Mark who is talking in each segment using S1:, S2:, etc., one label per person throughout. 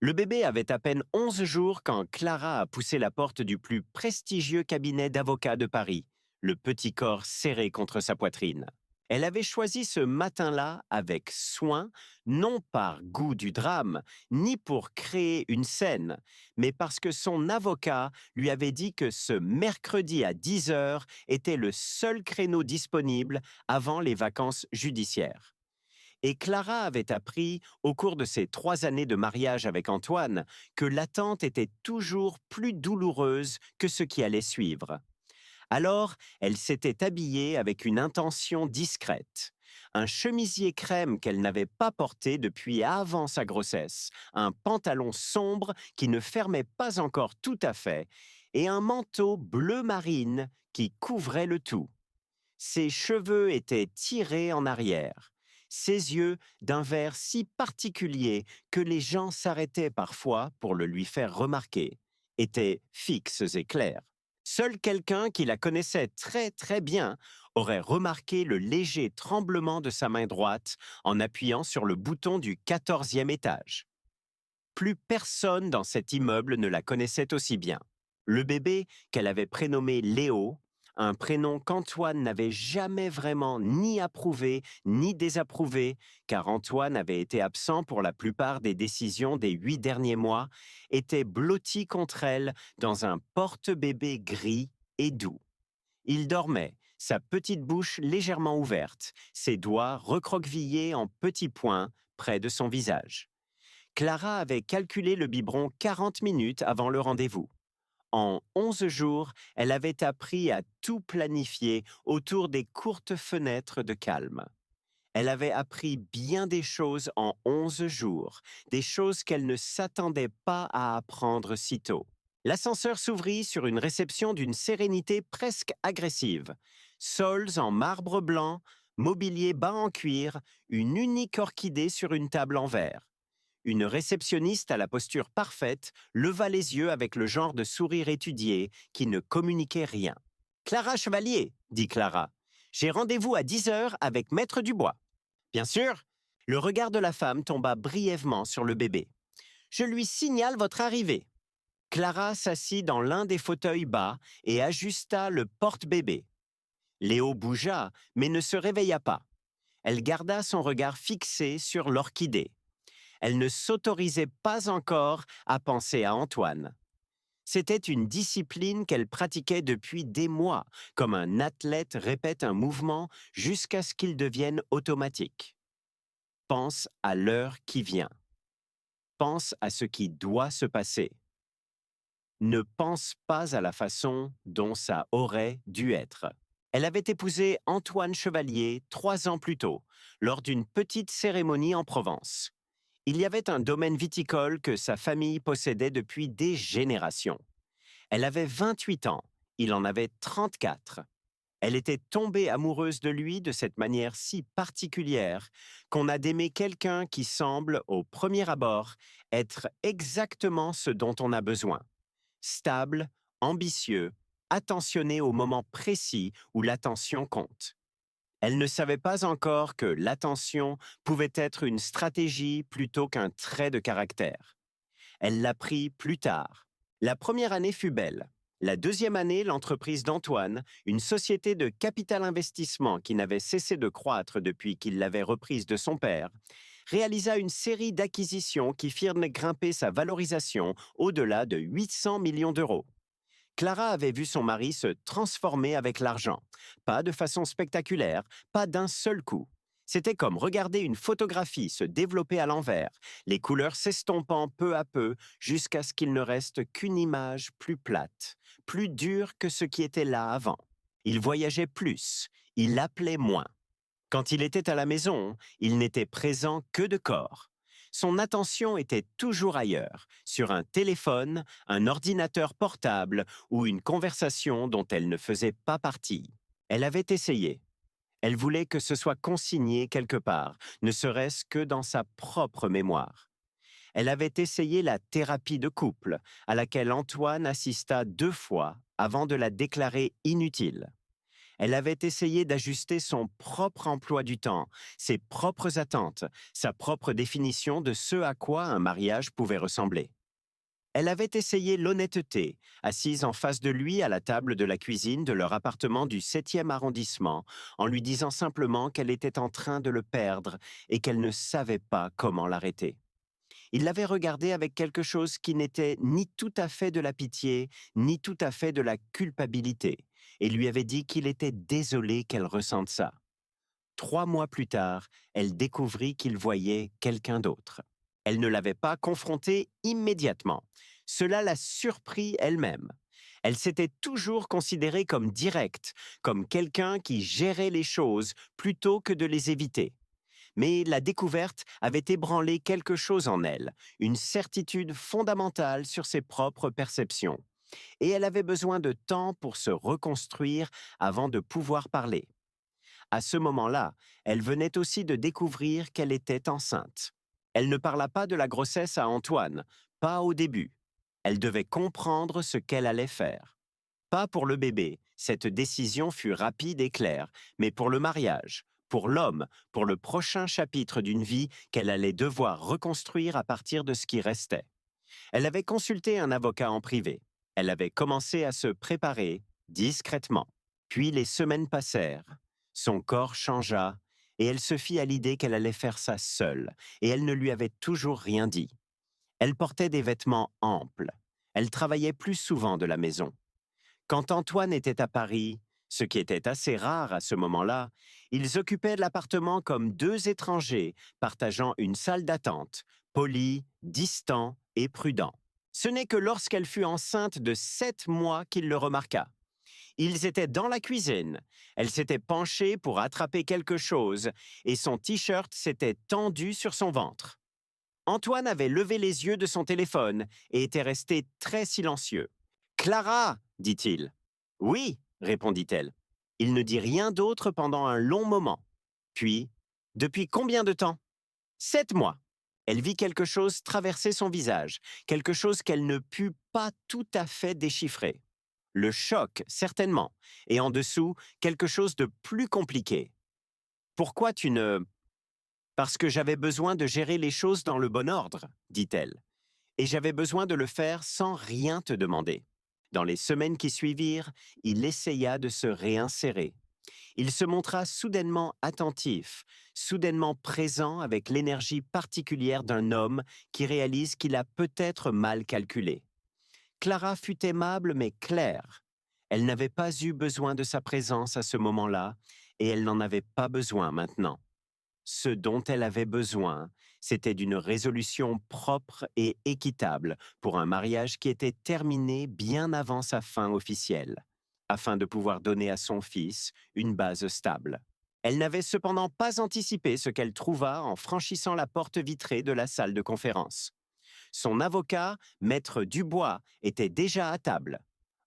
S1: Le bébé avait à peine 11 jours quand Clara a poussé la porte du plus prestigieux cabinet d'avocats de Paris, le petit corps serré contre sa poitrine. Elle avait choisi ce matin-là avec soin, non par goût du drame, ni pour créer une scène, mais parce que son avocat lui avait dit que ce mercredi à 10 heures était le seul créneau disponible avant les vacances judiciaires. Et Clara avait appris, au cours de ses 3 années de mariage avec Antoine, que l'attente était toujours plus douloureuse que ce qui allait suivre. Alors, elle s'était habillée avec une intention discrète. Un chemisier crème qu'elle n'avait pas porté depuis avant sa grossesse, un pantalon sombre qui ne fermait pas encore tout à fait, et un manteau bleu marine qui couvrait le tout. Ses cheveux étaient tirés en arrière, ses yeux d'un vert si particulier que les gens s'arrêtaient parfois pour le lui faire remarquer, étaient fixes et clairs. Seul quelqu'un qui la connaissait très très bien aurait remarqué le léger tremblement de sa main droite en appuyant sur le bouton du 14e étage. Plus personne dans cet immeuble ne la connaissait aussi bien. Le bébé, qu'elle avait prénommé Léo, un prénom qu'Antoine n'avait jamais vraiment ni approuvé ni désapprouvé, car Antoine avait été absent pour la plupart des décisions des 8 derniers mois, était blotti contre elle dans un porte-bébé gris et doux. Il dormait, sa petite bouche légèrement ouverte, ses doigts recroquevillés en petits points près de son visage. Clara avait calculé le biberon 40 minutes avant le rendez-vous. En 11 jours, elle avait appris à tout planifier autour des courtes fenêtres de calme. Elle avait appris bien des choses en 11 jours, des choses qu'elle ne s'attendait pas à apprendre si tôt. L'ascenseur s'ouvrit sur une réception d'une sérénité presque agressive. Sols en marbre blanc, mobilier bas en cuir, une unique orchidée sur une table en verre. Une réceptionniste à la posture parfaite leva les yeux avec le genre de sourire étudié qui ne communiquait rien. Clara Chevalier, dit Clara. J'ai rendez-vous à 10 heures avec Maître Dubois. Bien sûr. Le regard de la femme tomba brièvement sur le bébé. Je lui signale votre arrivée. Clara s'assit dans l'un des fauteuils bas et ajusta le porte-bébé. Léo bougea, mais ne se réveilla pas. Elle garda son regard fixé sur l'orchidée. Elle ne s'autorisait pas encore à penser à Antoine. C'était une discipline qu'elle pratiquait depuis des mois, comme un athlète répète un mouvement jusqu'à ce qu'il devienne automatique. Pense à l'heure qui vient. Pense à ce qui doit se passer. Ne pense pas à la façon dont ça aurait dû être. Elle avait épousé Antoine Chevalier 3 ans plus tôt, lors d'une petite cérémonie en Provence. Il y avait un domaine viticole que sa famille possédait depuis des générations. Elle avait 28 ans, il en avait 34. Elle était tombée amoureuse de lui de cette manière si particulière qu'on a d'aimer quelqu'un qui semble, au premier abord, être exactement ce dont on a besoin. Stable, ambitieux, attentionné au moment précis où l'attention compte. Elle ne savait pas encore que l'attention pouvait être une stratégie plutôt qu'un trait de caractère. Elle l'apprit plus tard. La première année fut belle. La deuxième année, l'entreprise d'Antoine, une société de capital investissement qui n'avait cessé de croître depuis qu'il l'avait reprise de son père, réalisa une série d'acquisitions qui firent grimper sa valorisation au-delà de 800 millions d'euros. Clara avait vu son mari se transformer avec l'argent. Pas de façon spectaculaire, pas d'un seul coup. C'était comme regarder une photographie se développer à l'envers, les couleurs s'estompant peu à peu jusqu'à ce qu'il ne reste qu'une image plus plate, plus dure que ce qui était là avant. Il voyageait plus, il appelait moins. Quand il était à la maison, il n'était présent que de corps. Son attention était toujours ailleurs, sur un téléphone, un ordinateur portable ou une conversation dont elle ne faisait pas partie. Elle avait essayé. Elle voulait que ce soit consigné quelque part, ne serait-ce que dans sa propre mémoire. Elle avait essayé la thérapie de couple, à laquelle Antoine assista 2 fois avant de la déclarer inutile. Elle avait essayé d'ajuster son propre emploi du temps, ses propres attentes, sa propre définition de ce à quoi un mariage pouvait ressembler. Elle avait essayé l'honnêteté, assise en face de lui à la table de la cuisine de leur appartement du 7e arrondissement, en lui disant simplement qu'elle était en train de le perdre et qu'elle ne savait pas comment l'arrêter. Il l'avait regardée avec quelque chose qui n'était ni tout à fait de la pitié, ni tout à fait de la culpabilité, et lui avait dit qu'il était désolé qu'elle ressente ça. 3 mois plus tard, elle découvrit qu'il voyait quelqu'un d'autre. Elle ne l'avait pas confronté immédiatement. Cela l'a surpris elle-même. Elle s'était toujours considérée comme directe, comme quelqu'un qui gérait les choses plutôt que de les éviter. Mais la découverte avait ébranlé quelque chose en elle, une certitude fondamentale sur ses propres perceptions. Et elle avait besoin de temps pour se reconstruire avant de pouvoir parler. À ce moment-là, elle venait aussi de découvrir qu'elle était enceinte. Elle ne parla pas de la grossesse à Antoine, pas au début. Elle devait comprendre ce qu'elle allait faire. Pas pour le bébé, cette décision fut rapide et claire, mais pour le mariage, pour l'homme, pour le prochain chapitre d'une vie qu'elle allait devoir reconstruire à partir de ce qui restait. Elle avait consulté un avocat en privé. Elle avait commencé à se préparer discrètement. Puis les semaines passèrent, son corps changea, et elle se fit à l'idée qu'elle allait faire ça seule, et elle ne lui avait toujours rien dit. Elle portait des vêtements amples. Elle travaillait plus souvent de la maison. Quand Antoine était à Paris, ce qui était assez rare à ce moment-là, ils occupaient l'appartement comme deux étrangers partageant une salle d'attente, polis, distants et prudents. Ce n'est que lorsqu'elle fut enceinte de 7 mois qu'il le remarqua. Ils étaient dans la cuisine. Elle s'était penchée pour attraper quelque chose et son t-shirt s'était tendu sur son ventre. Antoine avait levé les yeux de son téléphone et était resté très silencieux. Clara, dit-il. Oui, répondit-elle. Il ne dit rien d'autre pendant un long moment. Puis, depuis combien de temps 7 mois. Elle vit quelque chose traverser son visage, quelque chose qu'elle ne put pas tout à fait déchiffrer. Le choc, certainement, et en dessous, quelque chose de plus compliqué. Pourquoi tu ne... Parce que j'avais besoin de gérer les choses dans le bon ordre, dit-elle. Et j'avais besoin de le faire sans rien te demander. Dans les semaines qui suivirent, il essaya de se réinsérer. Il se montra soudainement attentif, soudainement présent avec l'énergie particulière d'un homme qui réalise qu'il a peut-être mal calculé. Clara fut aimable mais claire. Elle n'avait pas eu besoin de sa présence à ce moment-là et elle n'en avait pas besoin maintenant. Ce dont elle avait besoin, c'était d'une résolution propre et équitable pour un mariage qui était terminé bien avant sa fin officielle, afin de pouvoir donner à son fils une base stable. Elle n'avait cependant pas anticipé ce qu'elle trouva en franchissant la porte vitrée de la salle de conférence. Son avocat, Maître Dubois, était déjà à table.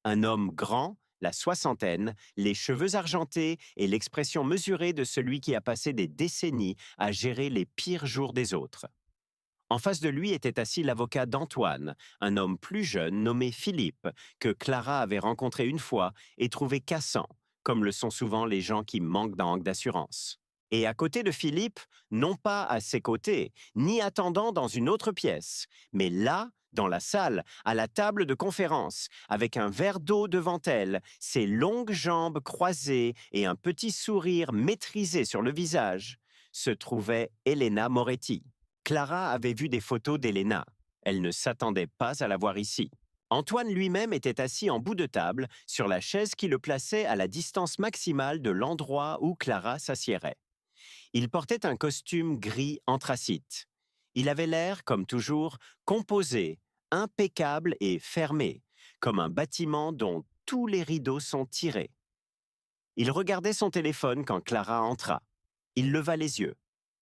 S1: Un homme grand, la soixantaine, les cheveux argentés et l'expression mesurée de celui qui a passé des décennies à gérer les pires jours des autres. En face de lui était assis l'avocat d'Antoine, un homme plus jeune nommé Philippe, que Clara avait rencontré une fois et trouvé cassant, comme le sont souvent les gens qui manquent d'assurance. Et à côté de Philippe, non pas à ses côtés, ni attendant dans une autre pièce, mais là, dans la salle, à la table de conférence, avec un verre d'eau devant elle, ses longues jambes croisées et un petit sourire maîtrisé sur le visage, se trouvait Elena Moretti. Clara avait vu des photos d'Elena. Elle ne s'attendait pas à la voir ici. Antoine lui-même était assis en bout de table, sur la chaise qui le plaçait à la distance maximale de l'endroit où Clara s'assiérait. Il portait un costume gris anthracite. Il avait l'air, comme toujours, composé, impeccable et fermé, comme un bâtiment dont tous les rideaux sont tirés. Il regardait son téléphone quand Clara entra. Il leva les yeux.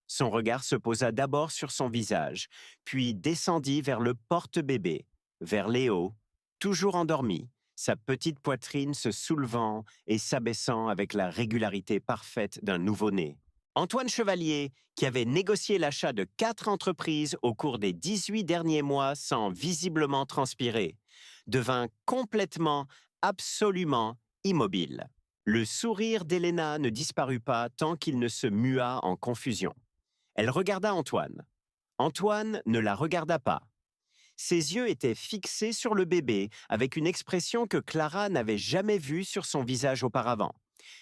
S1: Son regard se posa d'abord sur son visage, puis descendit vers le porte-bébé, vers Léo, toujours endormi, sa petite poitrine se soulevant et s'abaissant avec la régularité parfaite d'un nouveau-né. Antoine Chevalier, qui avait négocié l'achat de 4 entreprises au cours des 18 derniers mois sans visiblement transpirer, devint complètement, absolument immobile. Le sourire d'Helena ne disparut pas tant qu'il ne se mua en confusion. Elle regarda Antoine. Antoine ne la regarda pas. Ses yeux étaient fixés sur le bébé avec une expression que Clara n'avait jamais vue sur son visage auparavant.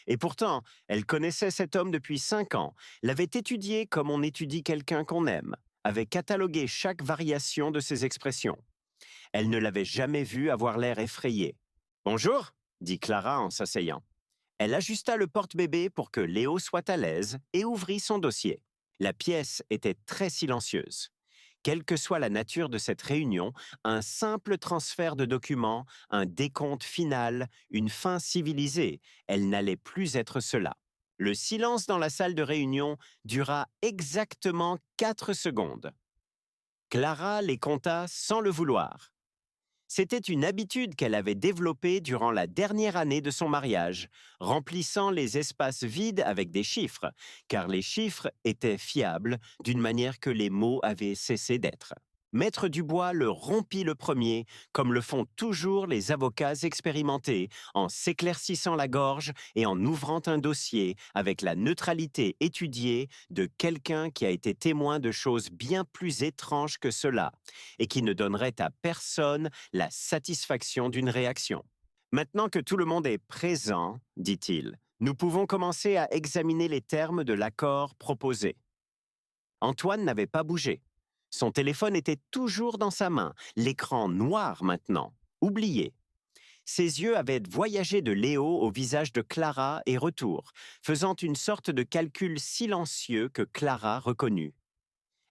S1: Et pourtant, elle connaissait cet homme depuis 5 ans, l'avait étudié comme on étudie quelqu'un qu'on aime, avait catalogué chaque variation de ses expressions. Elle ne l'avait jamais vu avoir l'air effrayé. Bonjour, dit Clara en s'asseyant. Elle ajusta le porte-bébé pour que Léo soit à l'aise et ouvrit son dossier. La pièce était très silencieuse. Quelle que soit la nature de cette réunion, un simple transfert de documents, un décompte final, une fin civilisée, elle n'allait plus être cela. Le silence dans la salle de réunion dura exactement 4 secondes. Clara les compta sans le vouloir. C'était une habitude qu'elle avait développée durant la dernière année de son mariage, remplissant les espaces vides avec des chiffres, car les chiffres étaient fiables d'une manière que les mots avaient cessé d'être. Maître Dubois le rompit le premier, comme le font toujours les avocats expérimentés, en s'éclaircissant la gorge et en ouvrant un dossier avec la neutralité étudiée de quelqu'un qui a été témoin de choses bien plus étranges que cela, et qui ne donnerait à personne la satisfaction d'une réaction. Maintenant que tout le monde est présent, dit-il, nous pouvons commencer à examiner les termes de l'accord proposé. Antoine n'avait pas bougé. Son téléphone était toujours dans sa main, l'écran noir maintenant, oublié. Ses yeux avaient voyagé de Léo au visage de Clara et retour, faisant une sorte de calcul silencieux que Clara reconnut.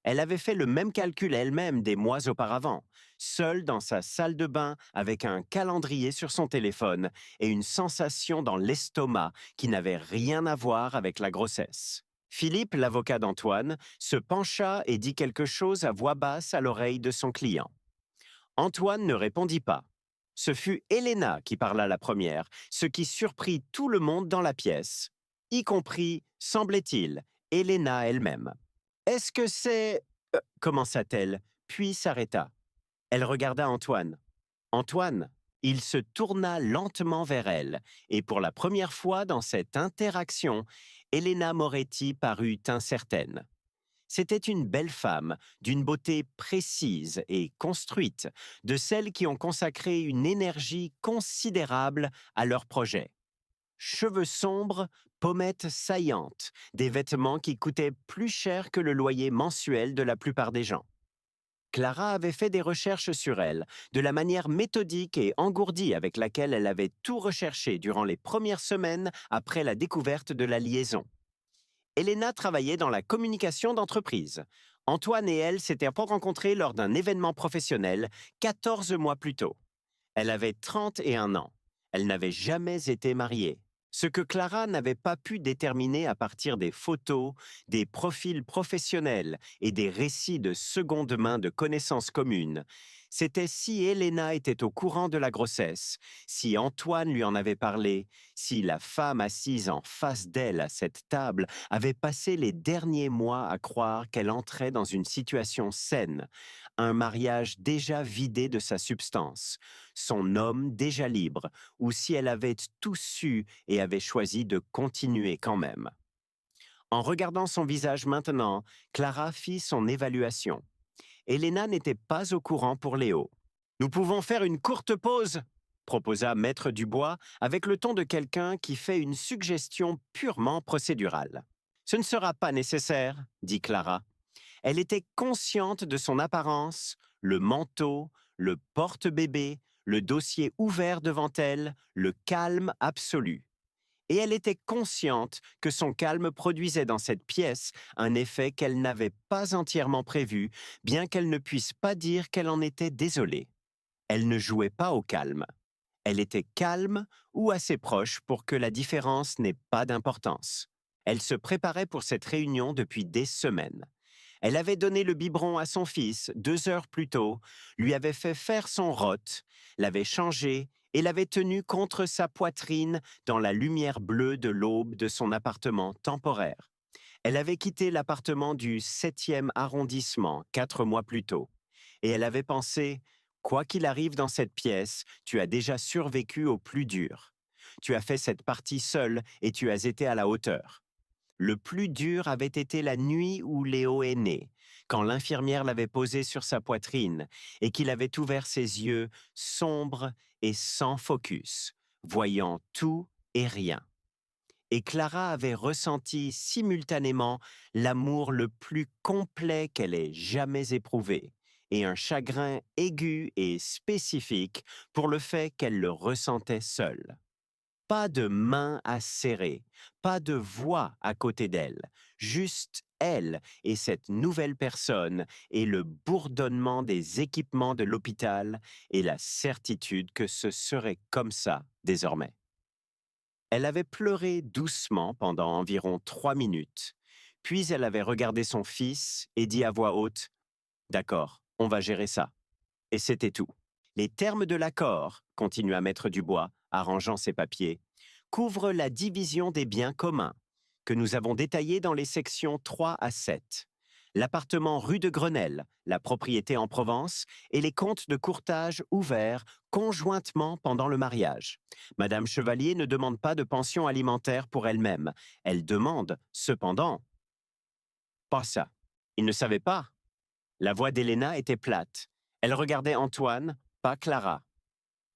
S1: Elle avait fait le même calcul elle-même des mois auparavant, seule dans sa salle de bain avec un calendrier sur son téléphone et une sensation dans l'estomac qui n'avait rien à voir avec la grossesse. Philippe, l'avocat d'Antoine, se pencha et dit quelque chose à voix basse à l'oreille de son client. Antoine ne répondit pas. Ce fut Helena qui parla la première, ce qui surprit tout le monde dans la pièce, y compris, semblait-il, Helena elle-même. Est-ce que c'est... commença-t-elle, puis s'arrêta. Elle regarda Antoine. Antoine, il se tourna lentement vers elle, et pour la première fois dans cette interaction, Elena Moretti parut incertaine. C'était une belle femme, d'une beauté précise et construite, de celles qui ont consacré une énergie considérable à leur projet. Cheveux sombres, pommettes saillantes, des vêtements qui coûtaient plus cher que le loyer mensuel de la plupart des gens. Clara avait fait des recherches sur elle, de la manière méthodique et engourdie avec laquelle elle avait tout recherché durant les premières semaines après la découverte de la liaison. Elena travaillait dans la communication d'entreprise. Antoine et elle s'étaient rencontrés lors d'un événement professionnel 14 mois plus tôt. Elle avait 31 ans. Elle n'avait jamais été mariée. Ce que Clara n'avait pas pu déterminer à partir des photos, des profils professionnels et des récits de seconde main de connaissances communes, c'était si Helena était au courant de la grossesse, si Antoine lui en avait parlé, si la femme assise en face d'elle à cette table avait passé les derniers mois à croire qu'elle entrait dans une situation saine, un mariage déjà vidé de sa substance, son homme déjà libre, ou si elle avait tout su et avait choisi de continuer quand même. En regardant son visage maintenant, Clara fit son évaluation. Helena n'était pas au courant pour Léo. « Nous pouvons faire une courte pause ?» proposa Maître Dubois avec le ton de quelqu'un qui fait une suggestion purement procédurale. « Ce ne sera pas nécessaire, » dit Clara. Elle était consciente de son apparence, le manteau, le porte-bébé, le dossier ouvert devant elle, le calme absolu. Et elle était consciente que son calme produisait dans cette pièce un effet qu'elle n'avait pas entièrement prévu, bien qu'elle ne puisse pas dire qu'elle en était désolée. Elle ne jouait pas au calme. Elle était calme ou assez proche pour que la différence n'ait pas d'importance. Elle se préparait pour cette réunion depuis des semaines. Elle avait donné le biberon à son fils 2 heures plus tôt, lui avait fait faire son rot, l'avait changé et l'avait tenu contre sa poitrine dans la lumière bleue de l'aube de son appartement temporaire. Elle avait quitté l'appartement du 7e arrondissement 4 mois plus tôt. Et elle avait pensé, quoi qu'il arrive dans cette pièce, tu as déjà survécu au plus dur. tu as fait cette partie seule et tu as été à la hauteur. Le plus dur avait été la nuit où Léo est né, quand l'infirmière l'avait posé sur sa poitrine et qu'il avait ouvert ses yeux sombres et sans focus, voyant tout et rien. Et Clara avait ressenti simultanément l'amour le plus complet qu'elle ait jamais éprouvé, et un chagrin aigu et spécifique pour le fait qu'elle le ressentait seule. Pas de main à serrer, pas de voix à côté d'elle, juste elle et cette nouvelle personne et le bourdonnement des équipements de l'hôpital et la certitude que ce serait comme ça désormais. Elle avait pleuré doucement pendant environ 3 minutes, puis elle avait regardé son fils et dit à voix haute: «D'accord, on va gérer ça.» Et c'était tout. Les termes de l'accord, continua Maître Dubois, arrangeant ses papiers, couvrent la division des biens communs, que nous avons détaillés dans les sections 3 à 7. L'appartement rue de Grenelle, la propriété en Provence et les comptes de courtage ouverts conjointement pendant le mariage. Madame Chevalier ne demande pas de pension alimentaire pour elle-même. Elle demande, cependant, pas ça. Il ne savait pas. La voix d'Héléna était plate. Elle regardait Antoine, pas Clara.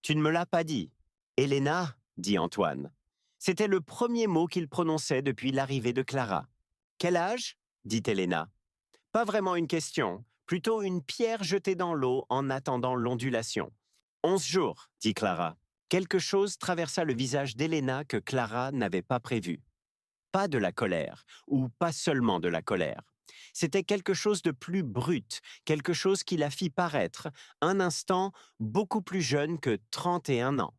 S1: Tu ne me l'as pas dit. Héléna, dit Antoine. C'était le premier mot qu'il prononçait depuis l'arrivée de Clara. Quel âge? Dit Héléna. Pas vraiment une question, plutôt une pierre jetée dans l'eau en attendant l'ondulation. 11 jours, dit Clara. Quelque chose traversa le visage d'Héléna que Clara n'avait pas prévu. Pas de la colère, ou pas seulement de la colère. C'était quelque chose de plus brut, quelque chose qui la fit paraître, un instant, beaucoup plus jeune que 31 ans.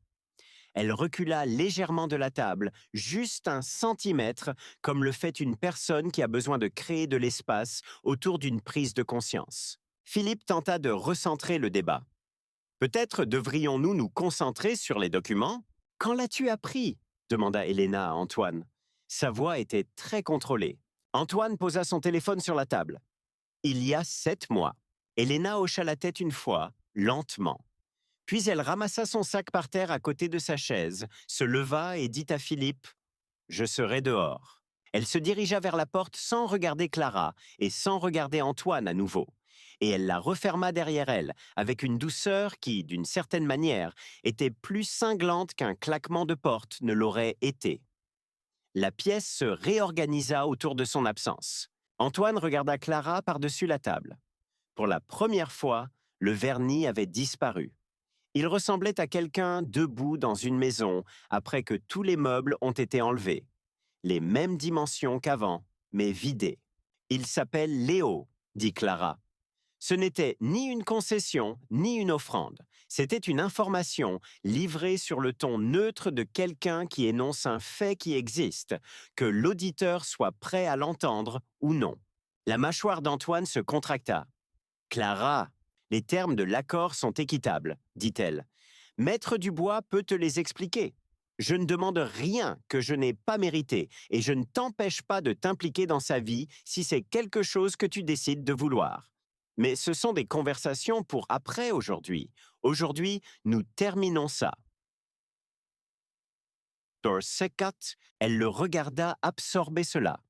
S1: Elle recula légèrement de la table, juste un centimètre, comme le fait une personne qui a besoin de créer de l'espace autour d'une prise de conscience. Philippe tenta de recentrer le débat. Peut-être devrions-nous nous concentrer sur les documents? Quand l'as-tu appris? Demanda Héléna à Antoine. Sa voix était très contrôlée. Antoine posa son téléphone sur la table. Il y a 7 mois. Héléna hocha la tête une fois, lentement. Puis elle ramassa son sac par terre à côté de sa chaise, se leva et dit à Philippe: Je serai dehors. Elle se dirigea vers la porte sans regarder Clara et sans regarder Antoine à nouveau. Et elle la referma derrière elle, avec une douceur qui, d'une certaine manière, était plus cinglante qu'un claquement de porte ne l'aurait été. La pièce se réorganisa autour de son absence. Antoine regarda Clara par-dessus la table. Pour la première fois, le vernis avait disparu. Il ressemblait à quelqu'un debout dans une maison après que tous les meubles ont été enlevés. Les mêmes dimensions qu'avant, mais vidées. Il s'appelle Léo, dit Clara. Ce n'était ni une concession, ni une offrande. C'était une information livrée sur le ton neutre de quelqu'un qui énonce un fait qui existe, que l'auditeur soit prêt à l'entendre ou non. La mâchoire d'Antoine se contracta. Clara, les termes de l'accord sont équitables, dit-elle. Maître Dubois peut te les expliquer. Je ne demande rien que je n'ai pas mérité et je ne t'empêche pas de t'impliquer dans sa vie si c'est quelque chose que tu décides de vouloir. Mais ce sont des conversations pour après aujourd'hui. Aujourd'hui, nous terminons ça. Dorsecat, elle le regarda absorber cela.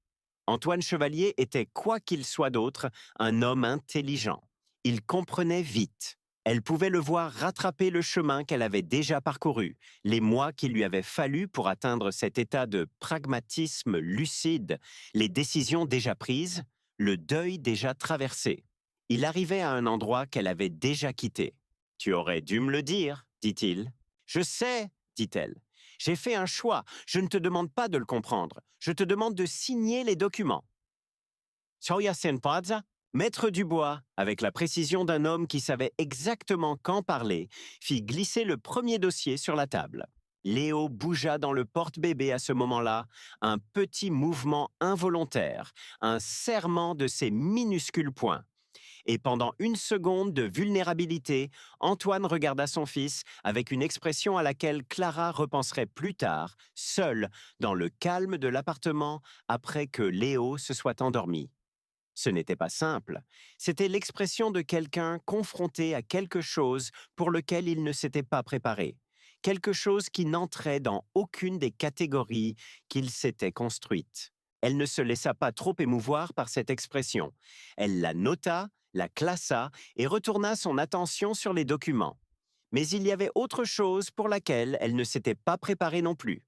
S1: Antoine Chevalier était, quoi qu'il soit d'autre, un homme intelligent. Il comprenait vite. Elle pouvait le voir rattraper le chemin qu'elle avait déjà parcouru, les mois qu'il lui avait fallu pour atteindre cet état de pragmatisme lucide, les décisions déjà prises, le deuil déjà traversé. Il arrivait à un endroit qu'elle avait déjà quitté. « Tu aurais dû me le dire, dit-il. »« Je sais, dit-elle. J'ai fait un choix. Je ne te demande pas de le comprendre. Je te demande de signer les documents. » Soya Senpadza, Maître Dubois, avec la précision d'un homme qui savait exactement quand parler, fit glisser le premier dossier sur la table. Léo bougea dans le porte-bébé à ce moment-là, un petit mouvement involontaire, un serrement de ses minuscules poings. Et pendant une seconde de vulnérabilité, Antoine regarda son fils avec une expression à laquelle Clara repenserait plus tard, seule, dans le calme de l'appartement, après que Léo se soit endormi. Ce n'était pas simple. C'était l'expression de quelqu'un confronté à quelque chose pour lequel il ne s'était pas préparé. quelque chose qui n'entrait dans aucune des catégories qu'il s'était construites. Elle ne se laissa pas trop émouvoir par cette expression. Elle la nota, la classa et retourna son attention sur les documents. Mais il y avait autre chose pour laquelle elle ne s'était pas préparée non plus.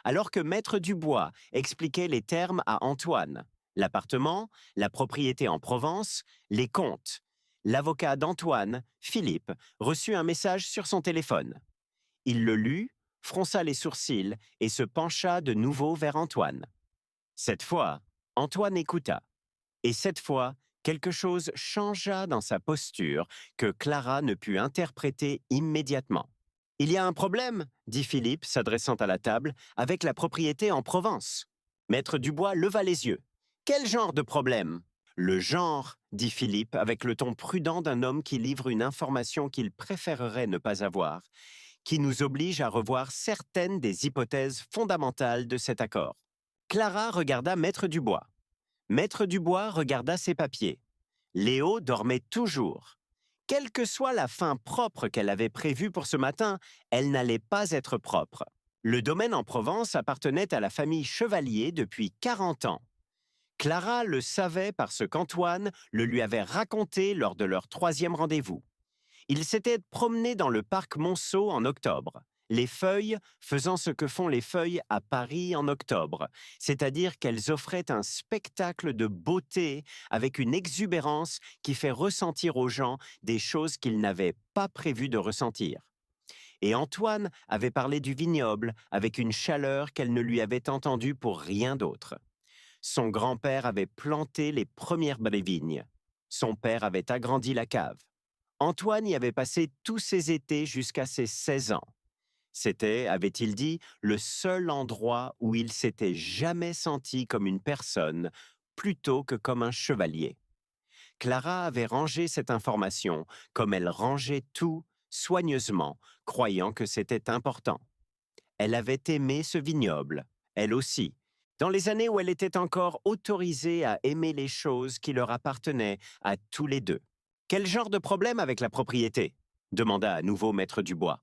S1: Alors que Maître Dubois expliquait les termes à Antoine, l'appartement, la propriété en Provence, les comptes, l'avocat d'Antoine, Philippe, reçut un message sur son téléphone. Il le lut, fronça les sourcils et se pencha de nouveau vers Antoine. Cette fois, Antoine écouta. Et cette fois, quelque chose changea dans sa posture que Clara ne put interpréter immédiatement. Il y a un problème, dit Philippe, s'adressant à la table, avec la propriété en Provence. Maître Dubois leva les yeux. Quel genre de problème? Le genre, dit Philippe, avec le ton prudent d'un homme qui livre une information qu'il préférerait ne pas avoir, qui nous oblige à revoir certaines des hypothèses fondamentales de cet accord. Clara regarda Maître Dubois. Maître Dubois regarda ses papiers. Léo dormait toujours. Quelle que soit la fin propre qu'elle avait prévue pour ce matin, elle n'allait pas être propre. Le domaine en Provence appartenait à la famille Chevalier depuis 40 ans. Clara le savait parce qu'Antoine le lui avait raconté lors de leur 3e rendez-vous. Ils s'étaient promenés dans le parc Monceau en octobre, les feuilles faisant ce que font les feuilles à Paris en octobre, c'est-à-dire qu'elles offraient un spectacle de beauté avec une exubérance qui fait ressentir aux gens des choses qu'ils n'avaient pas prévu de ressentir. Et Antoine avait parlé du vignoble avec une chaleur qu'elle ne lui avait entendue pour rien d'autre. Son grand-père avait planté les premières vignes. Son père avait agrandi la cave. Antoine y avait passé tous ses étés jusqu'à ses 16 ans. C'était, avait-il dit, le seul endroit où il s'était jamais senti comme une personne, plutôt que comme un chevalier. Clara avait rangé cette information, comme elle rangeait tout, soigneusement, croyant que c'était important. Elle avait aimé ce vignoble, elle aussi, dans les années où elle était encore autorisée à aimer les choses qui leur appartenaient à tous les deux. Quel genre de problème avec la propriété? Demanda à nouveau Maître Dubois.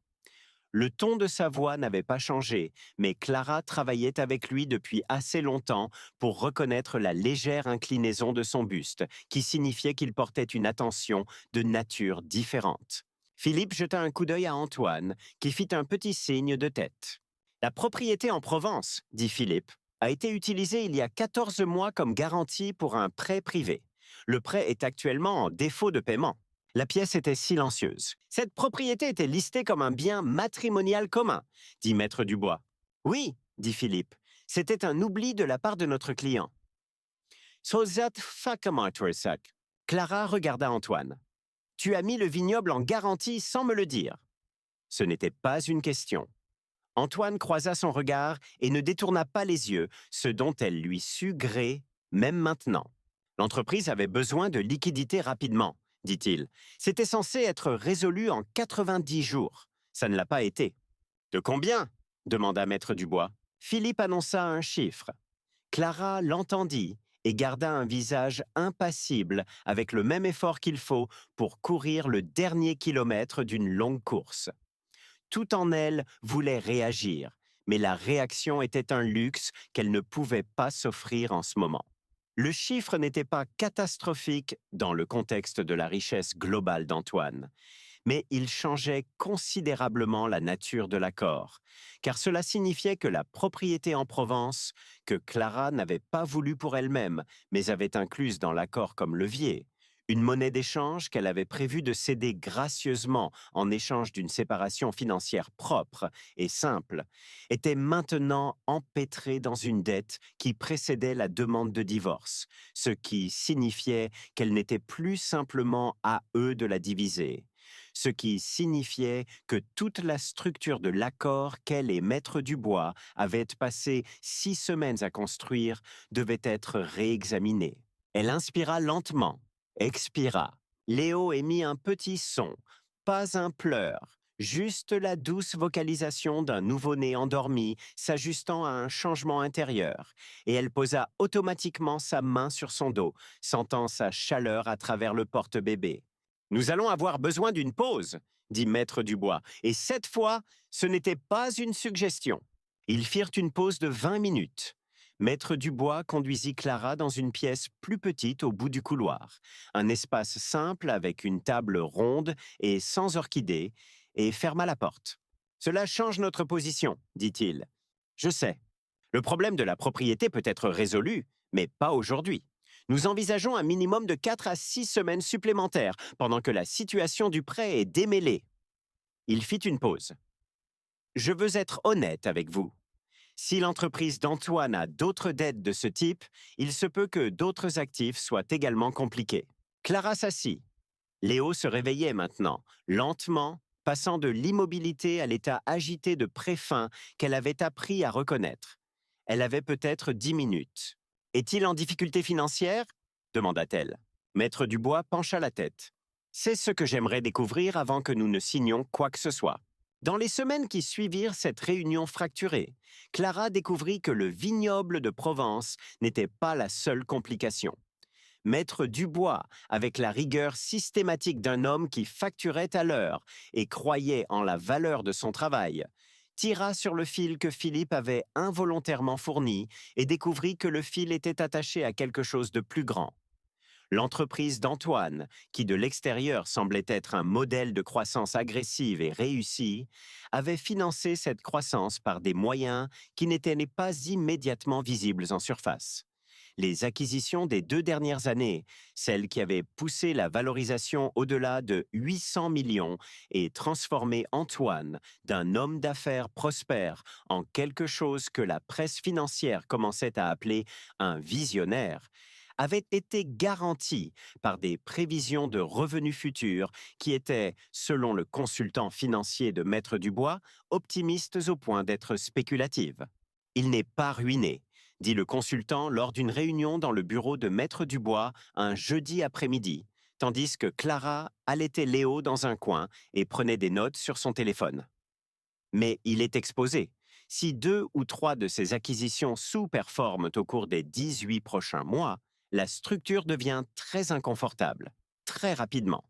S1: Le ton de sa voix n'avait pas changé, mais Clara travaillait avec lui depuis assez longtemps pour reconnaître la légère inclinaison de son buste, qui signifiait qu'il portait une attention de nature différente. Philippe jeta un coup d'œil à Antoine, qui fit un petit signe de tête. La propriété en Provence, dit Philippe, a été utilisée il y a 14 mois comme garantie pour un prêt privé. Le prêt est actuellement en défaut de paiement. La pièce était silencieuse. Cette propriété était listée comme un bien matrimonial commun, dit Maître Dubois. Oui, dit Philippe, c'était un oubli de la part de notre client. So that Fakamartwersak. Clara regarda Antoine. Tu as mis le vignoble en garantie sans me le dire. Ce n'était pas une question. Antoine croisa son regard et ne détourna pas les yeux, ce dont elle lui sut gré, même maintenant. L'entreprise avait besoin de liquidités rapidement, dit-il. C'était censé être résolu en 90 jours. Ça ne l'a pas été. De combien? Demanda Maître Dubois. Philippe annonça un chiffre. Clara l'entendit et garda un visage impassible avec le même effort qu'il faut pour courir le dernier kilomètre d'une longue course. Tout en elle voulait réagir, mais la réaction était un luxe qu'elle ne pouvait pas s'offrir en ce moment. Le chiffre n'était pas catastrophique dans le contexte de la richesse globale d'Antoine, mais il changeait considérablement la nature de l'accord, car cela signifiait que la propriété en Provence, que Clara n'avait pas voulu pour elle-même, mais avait incluse dans l'accord comme levier, une monnaie d'échange qu'elle avait prévu de céder gracieusement en échange d'une séparation financière propre et simple, était maintenant empêtrée dans une dette qui précédait la demande de divorce, ce qui signifiait qu'elle n'était plus simplement à eux de la diviser, ce qui signifiait que toute la structure de l'accord qu'elle et Maître Dubois avaient passé 6 semaines à construire devait être réexaminée. Elle inspira lentement, expira. Léo émit un petit son, pas un pleur, juste la douce vocalisation d'un nouveau-né endormi s'ajustant à un changement intérieur, et elle posa automatiquement sa main sur son dos, sentant sa chaleur à travers le porte-bébé. « Nous allons avoir besoin d'une pause », dit Maître Dubois, et cette fois, ce n'était pas une suggestion. Ils firent une pause de 20 minutes. Maître Dubois conduisit Clara dans une pièce plus petite au bout du couloir, un espace simple avec une table ronde et sans orchidées, et ferma la porte. Cela change notre position, dit-il. Je sais. Le problème de la propriété peut être résolu, mais pas aujourd'hui. Nous envisageons un minimum de 4 à 6 semaines supplémentaires, pendant que la situation du prêt est démêlée. Il fit une pause. Je veux être honnête avec vous. Si l'entreprise d'Antoine a d'autres dettes de ce type, il se peut que d'autres actifs soient également compliqués. Clara s'assit. Léo se réveillait maintenant, lentement, passant de l'immobilité à l'état agité de préfin qu'elle avait appris à reconnaître. Elle avait peut-être 10 minutes. Est-il en difficulté financière demanda-t-elle. Maître Dubois pencha la tête. C'est ce que j'aimerais découvrir avant que nous ne signions quoi que ce soit. Dans les semaines qui suivirent cette réunion fracturée, Clara découvrit que le vignoble de Provence n'était pas la seule complication. Maître Dubois, avec la rigueur systématique d'un homme qui facturait à l'heure et croyait en la valeur de son travail, tira sur le fil que Philippe avait involontairement fourni et découvrit que le fil était attaché à quelque chose de plus grand. L'entreprise d'Antoine, qui de l'extérieur semblait être un modèle de croissance agressive et réussie, avait financé cette croissance par des moyens qui n'étaient pas immédiatement visibles en surface. Les acquisitions des 2 dernières années, celles qui avaient poussé la valorisation au-delà de 800 millions et transformé Antoine d'un homme d'affaires prospère en quelque chose que la presse financière commençait à appeler un visionnaire, avaient été garanties par des prévisions de revenus futurs qui étaient, selon le consultant financier de Maître Dubois, optimistes au point d'être spéculatives. Il n'est pas ruiné, dit le consultant lors d'une réunion dans le bureau de Maître Dubois un jeudi après-midi, tandis que Clara allaitait Léo dans un coin et prenait des notes sur son téléphone. Mais il est exposé. Si 2 ou 3 de ces acquisitions sous-performent au cours des 18 prochains mois, la structure devient très inconfortable, très rapidement.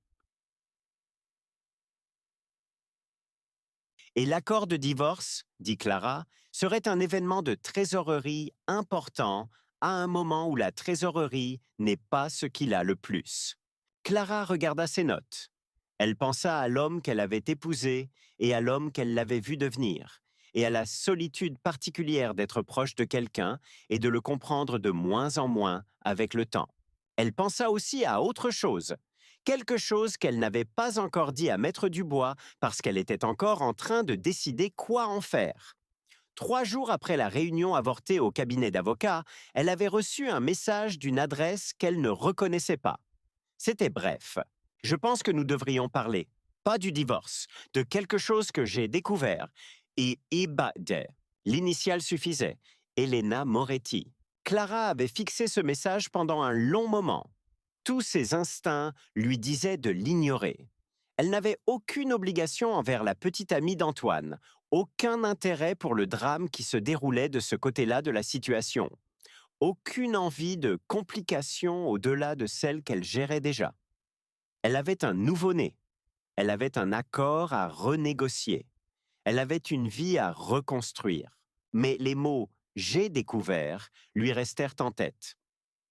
S1: Et l'accord de divorce, dit Clara, serait un événement de trésorerie important à un moment où la trésorerie n'est pas ce qu'il a le plus. Clara regarda ses notes. Elle pensa à l'homme qu'elle avait épousé et à l'homme qu'elle l'avait vu devenir, et à la solitude particulière d'être proche de quelqu'un et de le comprendre de moins en moins avec le temps. Elle pensa aussi à autre chose, quelque chose qu'elle n'avait pas encore dit à Maître Dubois parce qu'elle était encore en train de décider quoi en faire. 3 jours après la réunion avortée au cabinet d'avocats, elle avait reçu un message d'une adresse qu'elle ne reconnaissait pas. C'était bref. Je pense que nous devrions parler, pas du divorce, de quelque chose que j'ai découvert. Et Ibade, l'initiale suffisait, Elena Moretti. Clara avait fixé ce message pendant un long moment. Tous ses instincts lui disaient de l'ignorer. Elle n'avait aucune obligation envers la petite amie d'Antoine, aucun intérêt pour le drame qui se déroulait de ce côté-là de la situation, aucune envie de complications au-delà de celles qu'elle gérait déjà. Elle avait un nouveau-né, elle avait un accord à renégocier, elle avait une vie à reconstruire. Mais les mots « j'ai découvert » lui restèrent en tête.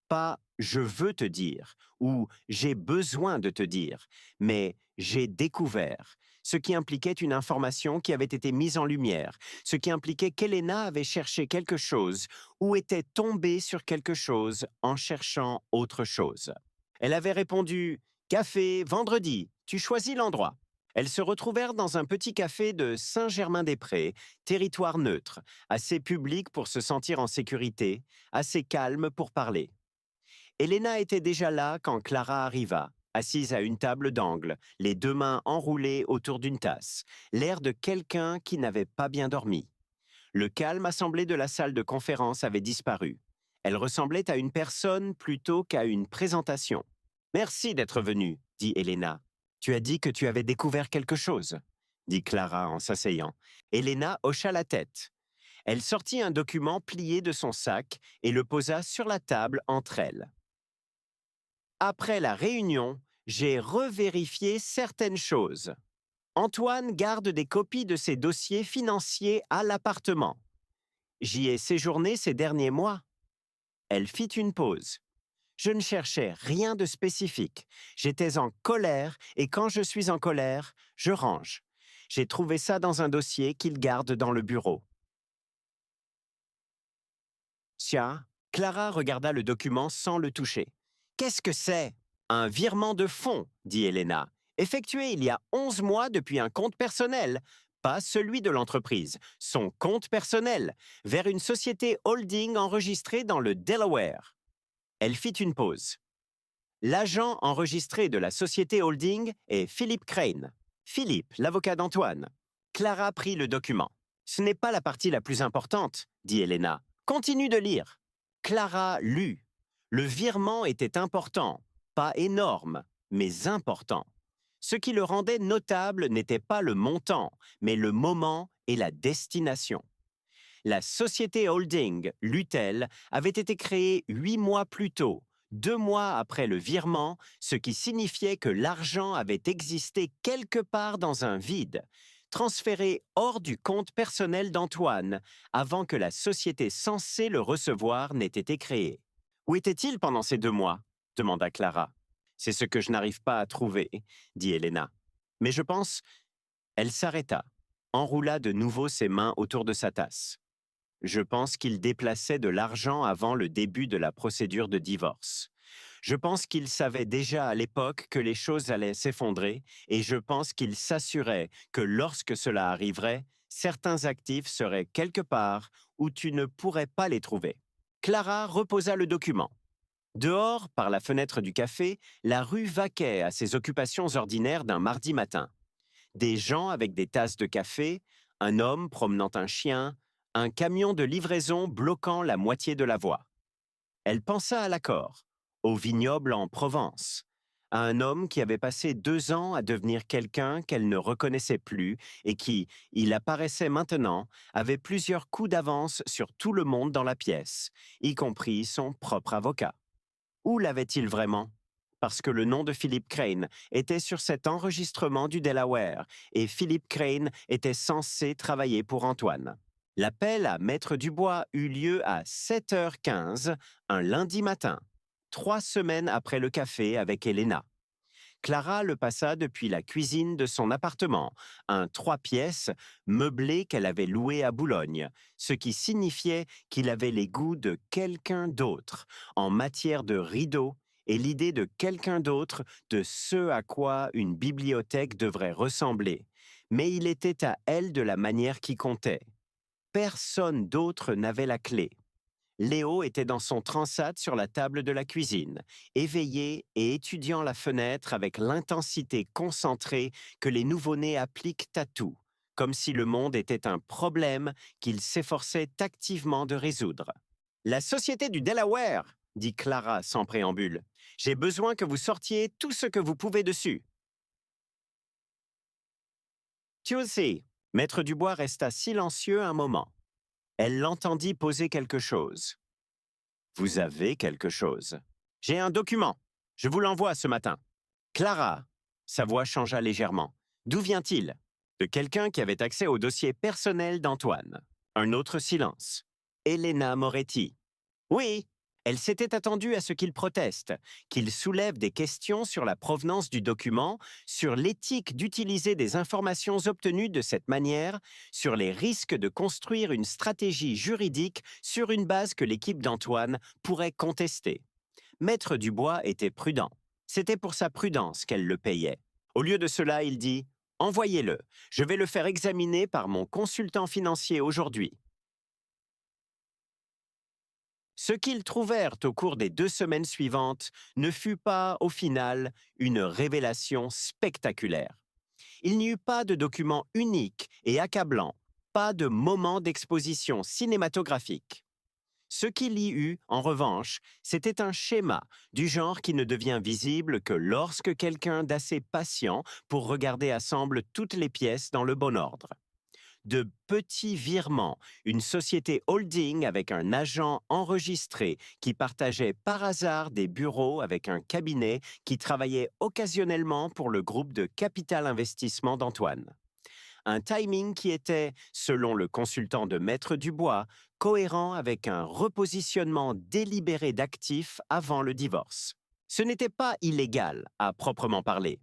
S1: Pas je veux te dire ou j'ai besoin de te dire, mais j'ai découvert, ce qui impliquait une information qui avait été mise en lumière, ce qui impliquait qu'Elena avait cherché quelque chose ou était tombée sur quelque chose en cherchant autre chose. Elle avait répondu café vendredi, tu choisis l'endroit. Elles se retrouvèrent dans un petit café de Saint-Germain-des-Prés, territoire neutre, assez public pour se sentir en sécurité, assez calme pour parler. Elena était déjà là quand Clara arriva, assise à une table d'angle, les 2 mains enroulées autour d'une tasse, l'air de quelqu'un qui n'avait pas bien dormi. Le calme assemblé de la salle de conférence avait disparu. Elle ressemblait à une personne plutôt qu'à une présentation. « Merci d'être venue, dit Elena. Tu as dit que tu avais découvert quelque chose, dit Clara en s'asseyant. Elena hocha la tête. Elle sortit un document plié de son sac et le posa sur la table entre elles. Après la réunion, j'ai revérifié certaines choses. Antoine garde des copies de ses dossiers financiers à l'appartement. J'y ai séjourné ces derniers mois. Elle fit une pause. Je ne cherchais rien de spécifique. J'étais en colère et quand je suis en colère, je range. J'ai trouvé ça dans un dossier qu'il garde dans le bureau. Tiens, Clara regarda le document sans le toucher. Qu'est-ce que c'est? Un virement de fonds, dit Elena. Effectué il y a 11 mois depuis un compte personnel, pas celui de l'entreprise, son compte personnel, vers une société holding enregistrée dans le Delaware. Elle fit une pause. L'agent enregistré de la société holding est Philip Crane. Philippe, l'avocat d'Antoine. Clara prit le document. Ce n'est pas la partie la plus importante, dit Elena. Continue de lire. Clara lut. Le virement était important, pas énorme, mais important. Ce qui le rendait notable n'était pas le montant, mais le moment et la destination. La société holding, Lutel, avait été créée 8 mois plus tôt, 2 mois après le virement, ce qui signifiait que l'argent avait existé quelque part dans un vide, transféré hors du compte personnel d'Antoine, avant que la société censée le recevoir n'ait été créée. Où était-il pendant ces 2 mois? Demanda Clara. C'est ce que je n'arrive pas à trouver, dit Elena. Mais je pense... Elle s'arrêta, enroula de nouveau ses mains autour de sa tasse. Je pense qu'il déplaçait de l'argent avant le début de la procédure de divorce. Je pense qu'il savait déjà à l'époque que les choses allaient s'effondrer et je pense qu'il s'assurait que lorsque cela arriverait, certains actifs seraient quelque part où tu ne pourrais pas les trouver. Clara reposa le document. Dehors, par la fenêtre du café, la rue vaquait à ses occupations ordinaires d'un mardi matin. Des gens avec des tasses de café, un homme promenant un chien, un camion de livraison bloquant la moitié de la voie. Elle pensa à l'accord, au vignoble en Provence, à un homme qui avait passé 2 ans à devenir quelqu'un qu'elle ne reconnaissait plus et qui, il apparaissait maintenant, avait plusieurs coups d'avance sur tout le monde dans la pièce, y compris son propre avocat. Où l'avait-il vraiment? Parce que le nom de Philip Crane était sur cet enregistrement du Delaware et Philip Crane était censé travailler pour Antoine. L'appel à Maître Dubois eut lieu à 7h15 un lundi matin, 3 semaines après le café avec Elena. Clara le passa depuis la cuisine de son appartement, un 3 pièces meublé qu'elle avait loué à Boulogne, ce qui signifiait qu'il avait les goûts de quelqu'un d'autre en matière de rideaux et l'idée de quelqu'un d'autre de ce à quoi une bibliothèque devrait ressembler. Mais il était à elle de la manière qui comptait. Personne d'autre n'avait la clé. Léo était dans son transat sur la table de la cuisine, éveillé et étudiant la fenêtre avec l'intensité concentrée que les nouveau-nés appliquent à tout, comme si le monde était un problème qu'il s'efforçait activement de résoudre. « La société du Delaware !» dit Clara sans préambule. « J'ai besoin que vous sortiez tout ce que vous pouvez dessus. » Tu sais, Maître Dubois resta silencieux un moment. Elle l'entendit poser quelque chose. « Vous avez quelque chose. »« J'ai un document. Je vous l'envoie ce matin. »« Clara !» Sa voix changea légèrement. « D'où vient-il ?»« De quelqu'un qui avait accès au dossier personnel d'Antoine. » Un autre silence. « Elena Moretti. »« Oui. » Elle s'était attendue à ce qu'il proteste, qu'il soulève des questions sur la provenance du document, sur l'éthique d'utiliser des informations obtenues de cette manière, sur les risques de construire une stratégie juridique sur une base que l'équipe d'Antoine pourrait contester. Maître Dubois était prudent. C'était pour sa prudence qu'elle le payait. Au lieu de cela, il dit « Envoyez-le. Je vais le faire examiner par mon consultant financier aujourd'hui. » Ce qu'ils trouvèrent au cours des 2 semaines suivantes ne fut pas, au final, une révélation spectaculaire. Il n'y eut pas de document unique et accablant, pas de moment d'exposition cinématographique. Ce qu'il y eut, en revanche, c'était un schéma du genre qui ne devient visible que lorsque quelqu'un d'assez patient pour regarder assemble toutes les pièces dans le bon ordre. de petits virements, une société holding avec un agent enregistré qui partageait par hasard des bureaux avec un cabinet qui travaillait occasionnellement pour le groupe de capital investissement d'Antoine. Un timing qui était, selon le consultant de Maître Dubois, cohérent avec un repositionnement délibéré d'actifs avant le divorce. Ce n'était pas illégal, à proprement parler.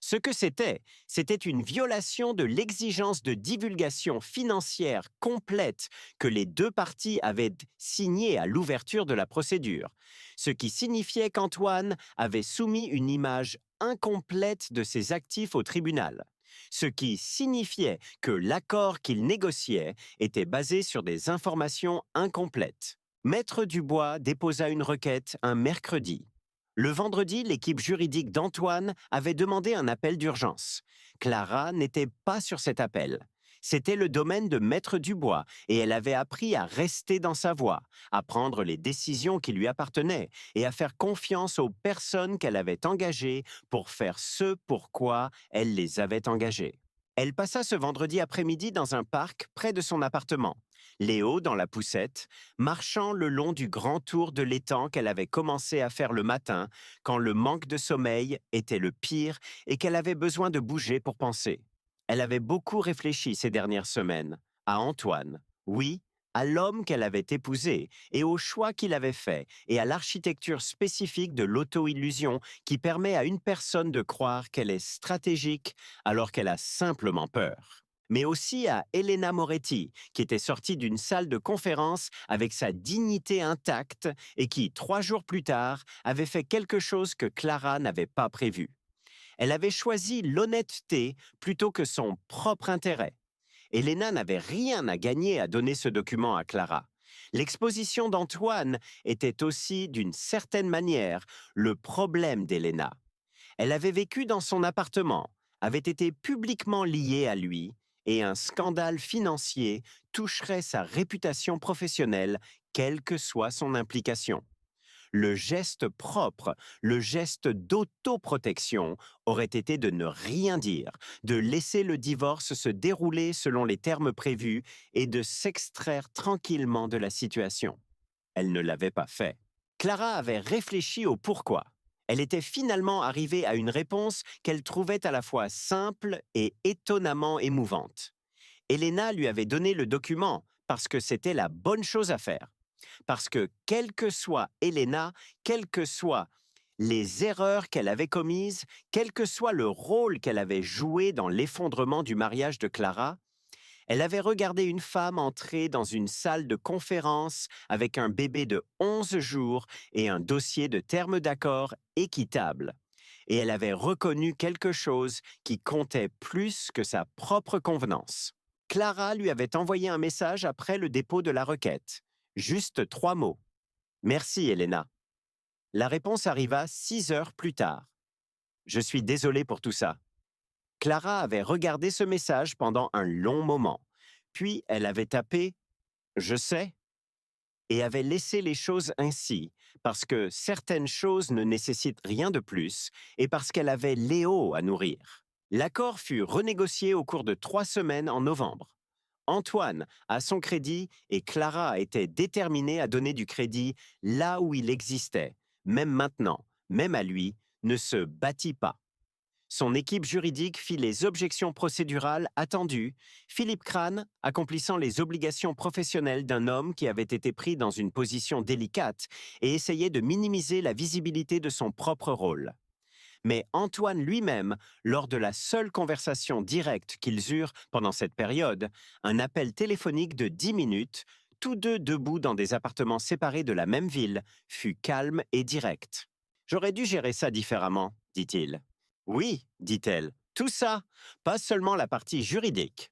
S1: Ce que c'était une violation de l'exigence de divulgation financière complète que les deux parties avaient signée à l'ouverture de la procédure, ce qui signifiait qu'Antoine avait soumis une image incomplète de ses actifs au tribunal, ce qui signifiait que l'accord qu'il négociait était basé sur des informations incomplètes. Maître Dubois déposa une requête un mercredi. Le vendredi, l'équipe juridique d'Antoine avait demandé un appel d'urgence. Clara n'était pas sur cet appel. C'était le domaine de Maître Dubois et elle avait appris à rester dans sa voie, à prendre les décisions qui lui appartenaient et à faire confiance aux personnes qu'elle avait engagées pour faire ce pourquoi elle les avait engagées. Elle passa ce vendredi après-midi dans un parc près de son appartement. Léo, dans la poussette, marchant le long du grand tour de l'étang qu'elle avait commencé à faire le matin, quand le manque de sommeil était le pire et qu'elle avait besoin de bouger pour penser. Elle avait beaucoup réfléchi ces dernières semaines, à Antoine, oui, à l'homme qu'elle avait épousé et au choix qu'il avait fait et à l'architecture spécifique de l'auto-illusion qui permet à une personne de croire qu'elle est stratégique alors qu'elle a simplement peur. Mais aussi à Elena Moretti, qui était sortie d'une salle de conférence avec sa dignité intacte et qui, 3 jours plus tard, avait fait quelque chose que Clara n'avait pas prévu. Elle avait choisi l'honnêteté plutôt que son propre intérêt. Elena n'avait rien à gagner à donner ce document à Clara. L'exposition d'Antoine était aussi, d'une certaine manière, le problème d'Elena. Elle avait vécu dans son appartement, avait été publiquement liée à lui, et un scandale financier toucherait sa réputation professionnelle, quelle que soit son implication. Le geste propre, le geste d'autoprotection aurait été de ne rien dire, de laisser le divorce se dérouler selon les termes prévus et de s'extraire tranquillement de la situation. Elle ne l'avait pas fait. Clara avait réfléchi au pourquoi. Elle était finalement arrivée à une réponse qu'elle trouvait à la fois simple et étonnamment émouvante. Elena lui avait donné le document parce que c'était la bonne chose à faire. Parce que, quelle que soit Elena, quelles que soient les erreurs qu'elle avait commises, quel que soit le rôle qu'elle avait joué dans l'effondrement du mariage de Clara, elle avait regardé une femme entrer dans une salle de conférence avec un bébé de 11 jours et un dossier de termes d'accord équitable. Et elle avait reconnu quelque chose qui comptait plus que sa propre convenance. Clara lui avait envoyé un message après le dépôt de la requête. Juste 3 mots. Merci, Elena. La réponse arriva 6 heures plus tard. Je suis désolé pour tout ça. Clara avait regardé ce message pendant un long moment. Puis elle avait tapé « Je sais » et avait laissé les choses ainsi, parce que certaines choses ne nécessitent rien de plus et parce qu'elle avait Léo à nourrir. L'accord fut renégocié au cours de 3 semaines en novembre. Antoine a son crédit et Clara était déterminée à donner du crédit là où il existait, même maintenant, même à lui, ne se battit pas. Son équipe juridique fit les objections procédurales attendues, Philippe Crane accomplissant les obligations professionnelles d'un homme qui avait été pris dans une position délicate et essayait de minimiser la visibilité de son propre rôle. Mais Antoine lui-même, lors de la seule conversation directe qu'ils eurent pendant cette période, un appel téléphonique de 10 minutes, tous deux debout dans des appartements séparés de la même ville, fut calme et direct. « J'aurais dû gérer ça différemment, dit-il. »« Oui, dit-elle, tout ça, pas seulement la partie juridique. »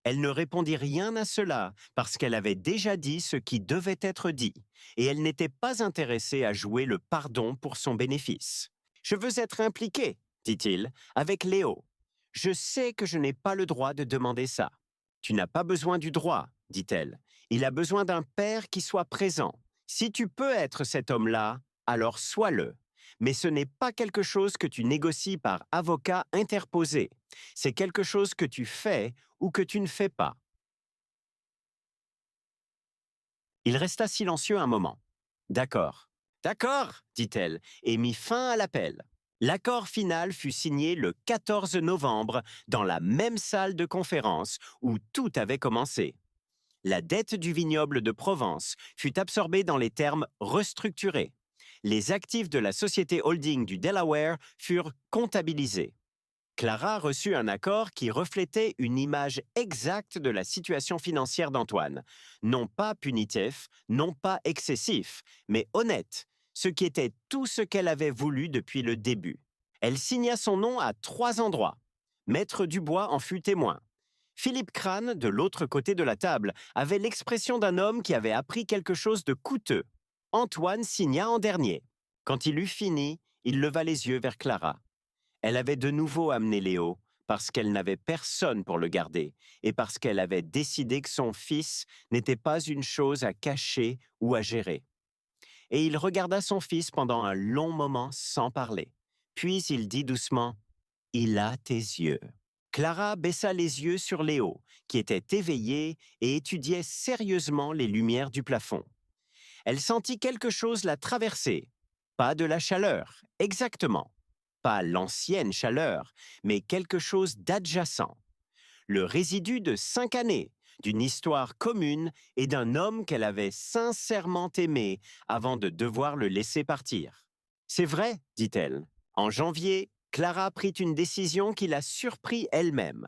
S1: Elle ne répondit rien à cela parce qu'elle avait déjà dit ce qui devait être dit, et elle n'était pas intéressée à jouer le pardon pour son bénéfice. « Je veux être impliquée, dit-il, avec Léo. Je sais que je n'ai pas le droit de demander ça. »« Tu n'as pas besoin du droit, dit-elle. Il a besoin d'un père qui soit présent. Si tu peux être cet homme-là, alors sois-le. Mais ce n'est pas quelque chose que tu négocies par avocat interposé. C'est quelque chose que tu fais ou que tu ne fais pas. Il resta silencieux un moment. D'accord. D'accord, dit-elle, et mit fin à l'appel. L'accord final fut signé le 14 novembre dans la même salle de conférence où tout avait commencé. La dette du vignoble de Provence fut absorbée dans les termes restructurés. Les actifs de la société holding du Delaware furent comptabilisés. Clara reçut un accord qui reflétait une image exacte de la situation financière d'Antoine. Non pas punitif, non pas excessif, mais honnête, ce qui était tout ce qu'elle avait voulu depuis le début. Elle signa son nom à 3 endroits. Maître Dubois en fut témoin. Philippe Crane, de l'autre côté de la table, avait l'expression d'un homme qui avait appris quelque chose de coûteux. Antoine signa en dernier. Quand il eut fini, il leva les yeux vers Clara. Elle avait de nouveau amené Léo parce qu'elle n'avait personne pour le garder et parce qu'elle avait décidé que son fils n'était pas une chose à cacher ou à gérer. Et il regarda son fils pendant un long moment sans parler. Puis il dit doucement, « Il a tes yeux. » Clara baissa les yeux sur Léo, qui était éveillé et étudiait sérieusement les lumières du plafond. Elle sentit quelque chose la traverser. Pas de la chaleur, exactement. Pas l'ancienne chaleur, mais quelque chose d'adjacent. Le résidu de 5 années, d'une histoire commune et d'un homme qu'elle avait sincèrement aimé avant de devoir le laisser partir. C'est vrai, dit-elle. En janvier, Clara prit une décision qui la surprit elle-même.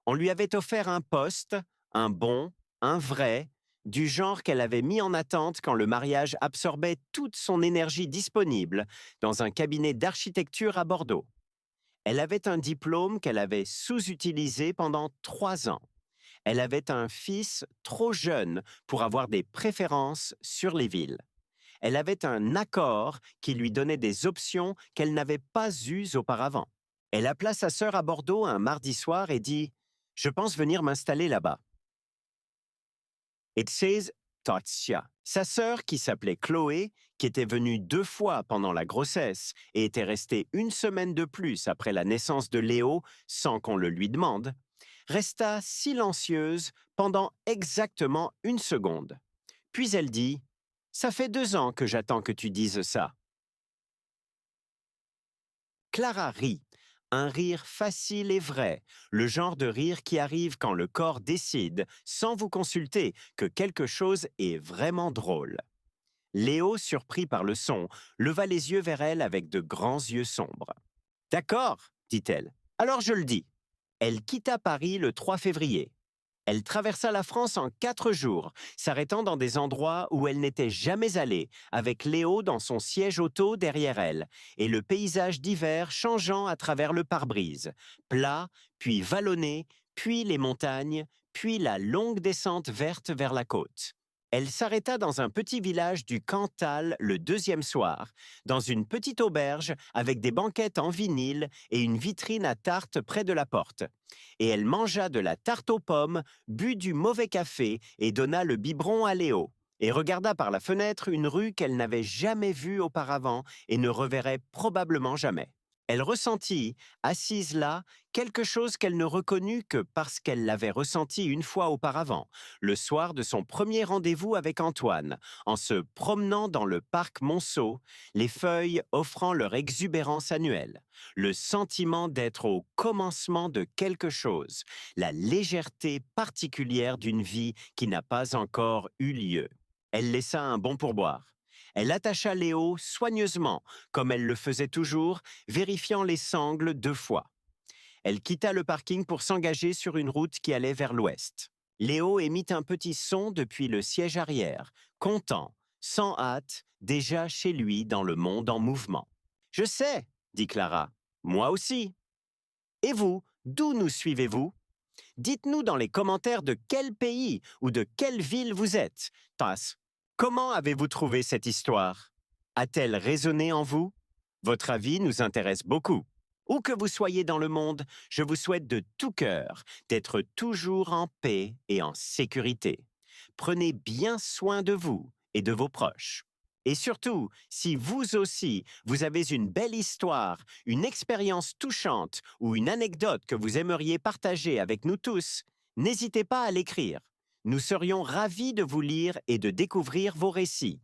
S1: On lui avait offert un poste, un bon, un vrai, du genre qu'elle avait mis en attente quand le mariage absorbait toute son énergie disponible dans un cabinet d'architecture à Bordeaux. Elle avait un diplôme qu'elle avait sous-utilisé pendant 3 ans. Elle avait un fils trop jeune pour avoir des préférences sur les villes. Elle avait un accord qui lui donnait des options qu'elle n'avait pas eues auparavant. Elle appela sa sœur à Bordeaux un mardi soir et dit « Je pense venir m'installer là-bas. » It says Tatsia. Sa sœur, qui s'appelait Chloé, qui était venue 2 fois pendant la grossesse et était restée 1 semaine de plus après la naissance de Léo sans qu'on le lui demande, resta silencieuse pendant exactement 1 seconde. Puis elle dit « Ça fait 2 ans que j'attends que tu dises ça. » Clara rit. Un rire facile et vrai, le genre de rire qui arrive quand le corps décide, sans vous consulter, que quelque chose est vraiment drôle. Léo, surpris par le son, leva les yeux vers elle avec de grands yeux sombres. « D'accord, dit-elle. Alors je le dis. » Elle quitta Paris le 3 février. Elle traversa la France en 4 jours, s'arrêtant dans des endroits où elle n'était jamais allée, avec Léo dans son siège auto derrière elle, et le paysage d'hiver changeant à travers le pare-brise, plat, puis vallonné, puis les montagnes, puis la longue descente verte vers la côte. Elle s'arrêta dans un petit village du Cantal le 2e soir, dans une petite auberge avec des banquettes en vinyle et une vitrine à tarte près de la porte. Et elle mangea de la tarte aux pommes, but du mauvais café et donna le biberon à Léo, et regarda par la fenêtre une rue qu'elle n'avait jamais vue auparavant et ne reverrait probablement jamais. Elle ressentit, assise là, quelque chose qu'elle ne reconnut que parce qu'elle l'avait ressenti 1 fois auparavant, le soir de son premier rendez-vous avec Antoine, en se promenant dans le parc Monceau, les feuilles offrant leur exubérance annuelle, le sentiment d'être au commencement de quelque chose, la légèreté particulière d'une vie qui n'a pas encore eu lieu. Elle laissa un bon pourboire. Elle attacha Léo soigneusement, comme elle le faisait toujours, vérifiant les sangles 2 fois. Elle quitta le parking pour s'engager sur une route qui allait vers l'ouest. Léo émit un petit son depuis le siège arrière, content, sans hâte, déjà chez lui dans le monde en mouvement. « Je sais, » dit Clara. « Moi aussi. » « Et vous, d'où nous suivez-vous? Dites-nous dans les commentaires de quel pays ou de quelle ville vous êtes. Tas. Comment avez-vous trouvé cette histoire? A-t-elle résonné en vous? Votre avis nous intéresse beaucoup. Où que vous soyez dans le monde, je vous souhaite de tout cœur d'être toujours en paix et en sécurité. Prenez bien soin de vous et de vos proches. Et surtout, si vous aussi, vous avez une belle histoire, une expérience touchante ou une anecdote que vous aimeriez partager avec nous tous, n'hésitez pas à l'écrire. Nous serions ravis de vous lire et de découvrir vos récits.